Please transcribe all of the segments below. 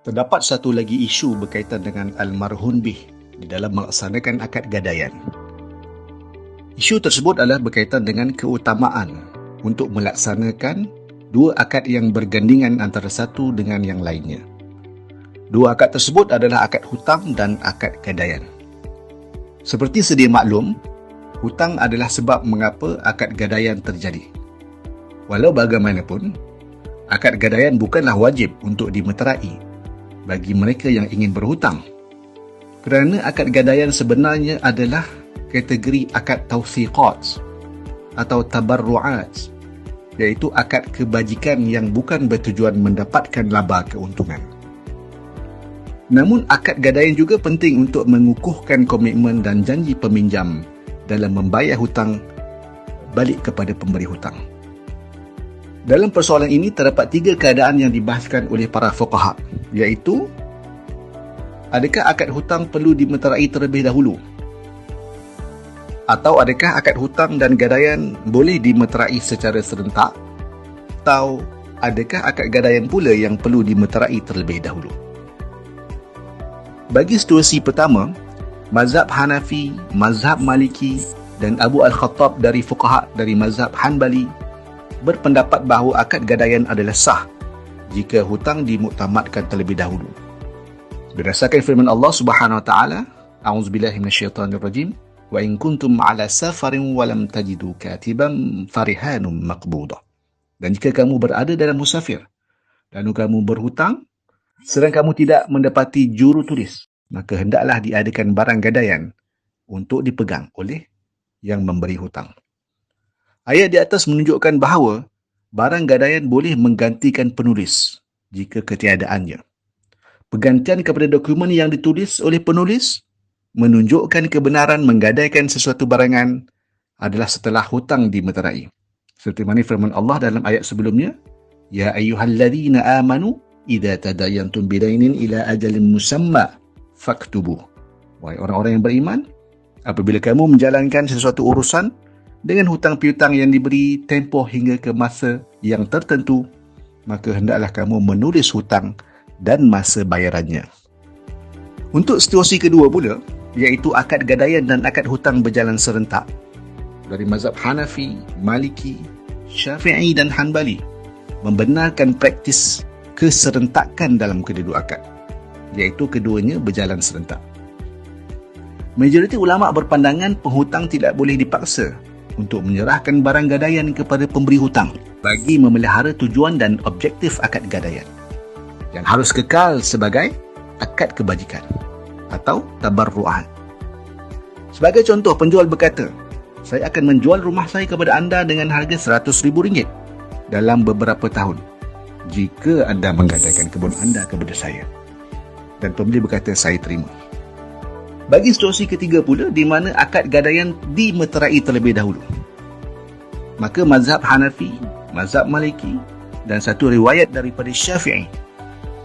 Terdapat satu lagi isu berkaitan dengan almarhun bih di dalam melaksanakan akad gadaian. Isu tersebut adalah berkaitan dengan keutamaan untuk melaksanakan dua akad yang bergandingan antara satu dengan yang lainnya. Dua akad tersebut adalah akad hutang dan akad gadaian. Seperti sedia maklum, hutang adalah sebab mengapa akad gadaian terjadi. Walau bagaimanapun, akad gadaian bukanlah wajib untuk dimeterai bagi mereka yang ingin berhutang, kerana akad gadaian sebenarnya adalah kategori akad tawthiqat atau tabarru'at, iaitu akad kebajikan yang bukan bertujuan mendapatkan laba keuntungan. Namun akad gadaian juga penting untuk mengukuhkan komitmen dan janji peminjam dalam membayar hutang balik kepada pemberi hutang. Dalam persoalan ini terdapat tiga keadaan yang dibahaskan oleh para fuqaha, iaitu adakah akad hutang perlu dimeterai terlebih dahulu, atau adakah akad hutang dan gadaian boleh dimeterai secara serentak, atau adakah akad gadaian pula yang perlu dimeterai terlebih dahulu. Bagi situasi pertama, mazhab Hanafi, mazhab Maliki dan Abu Al-Khattab dari fuqaha dari mazhab Hanbali berpendapat bahawa akad gadaian adalah sah jika hutang dimuktamadkan terlebih dahulu. Berdasarkan firman Allah Subhanahu wa taala, A'udzubillahi minasyaitonirrajim, wa in kuntum 'ala safarin wa lam tajidu katiban farihanun maqbudah. Dan jika kamu berada dalam musafir, lalu kamu berhutang sedang kamu tidak mendapati juru tulis, maka hendaklah diadakan barang gadaian untuk dipegang oleh yang memberi hutang. Ayat di atas menunjukkan bahawa barang gadaian boleh menggantikan penulis jika ketiadaannya. Pergantian kepada dokumen yang ditulis oleh penulis menunjukkan kebenaran menggadaikan sesuatu barangan adalah setelah hutang dimeterai. Seperti mana firman Allah dalam ayat sebelumnya, Ya ayyuhalladzina amanu idza tadayantum bidainin ila ajalin musamma faktubuh. Wahai orang-orang yang beriman, apabila kamu menjalankan sesuatu urusan dengan hutang piutang yang diberi tempoh hingga ke masa yang tertentu, maka hendaklah kamu menulis hutang dan masa bayarannya. Untuk situasi kedua pula, iaitu akad gadaian dan akad hutang berjalan serentak, dari mazhab Hanafi, Maliki, Syafi'i dan Hanbali membenarkan praktis keserentakan dalam kedua akad, iaitu keduanya berjalan serentak. Majoriti ulama' berpandangan penghutang tidak boleh dipaksa untuk menyerahkan barang gadaian kepada pemberi hutang bagi memelihara tujuan dan objektif akad gadaian yang harus kekal sebagai akad kebajikan atau tabarru'at. Sebagai contoh, penjual berkata, saya akan menjual rumah saya kepada anda dengan harga RM100,000 dalam beberapa tahun jika anda menggadaikan kebun anda kepada saya. Dan pembeli berkata, saya terima. Bagi situasi ketiga pula, di mana akad gadaian dimeterai terlebih dahulu, maka mazhab Hanafi, mazhab Maliki dan satu riwayat daripada Syafi'i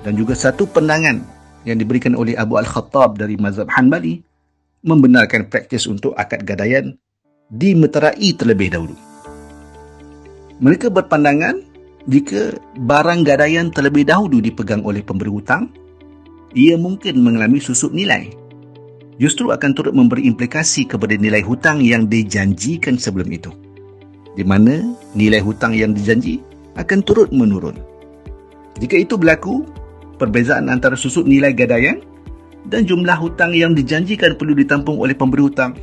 dan juga satu pandangan yang diberikan oleh Abu Al-Khattab dari mazhab Hanbali membenarkan praktis untuk akad gadaian dimeterai terlebih dahulu. Mereka berpandangan jika barang gadaian terlebih dahulu dipegang oleh pemberi hutang, ia mungkin mengalami susut nilai, justru akan turut memberi implikasi kepada nilai hutang yang dijanjikan sebelum itu, di mana nilai hutang yang dijanji akan turut menurun. Jika itu berlaku, perbezaan antara susut nilai gadaian dan jumlah hutang yang dijanjikan perlu ditampung oleh pemberi hutang,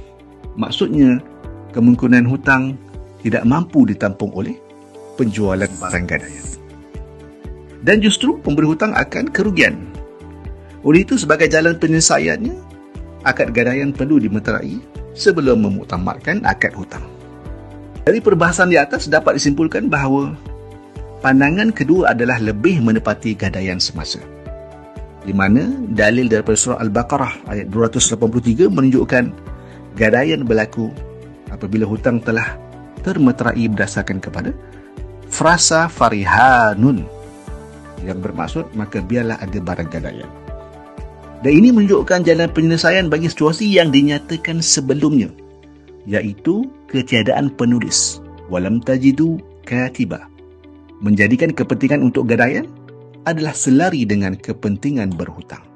maksudnya kemungkinan hutang tidak mampu ditampung oleh penjualan barang gadaian. Dan justru pemberi hutang akan kerugian. Oleh itu, sebagai jalan penyelesaiannya, akad gadaian perlu dimeterai sebelum memuktamadkan akad hutang. Dari perbahasan di atas dapat disimpulkan bahawa pandangan kedua adalah lebih menepati gadaian semasa, di mana dalil daripada surah Al-Baqarah ayat 283 menunjukkan gadaian berlaku apabila hutang telah termeterai berdasarkan kepada frasa farihanun, yang bermaksud maka biarlah ada barang gadaian. Dan ini menunjukkan jalan penyelesaian bagi situasi yang dinyatakan sebelumnya, iaitu ketiadaan penulis, walam tajidu katiba, menjadikan kepentingan untuk gadaian adalah selari dengan kepentingan berhutang.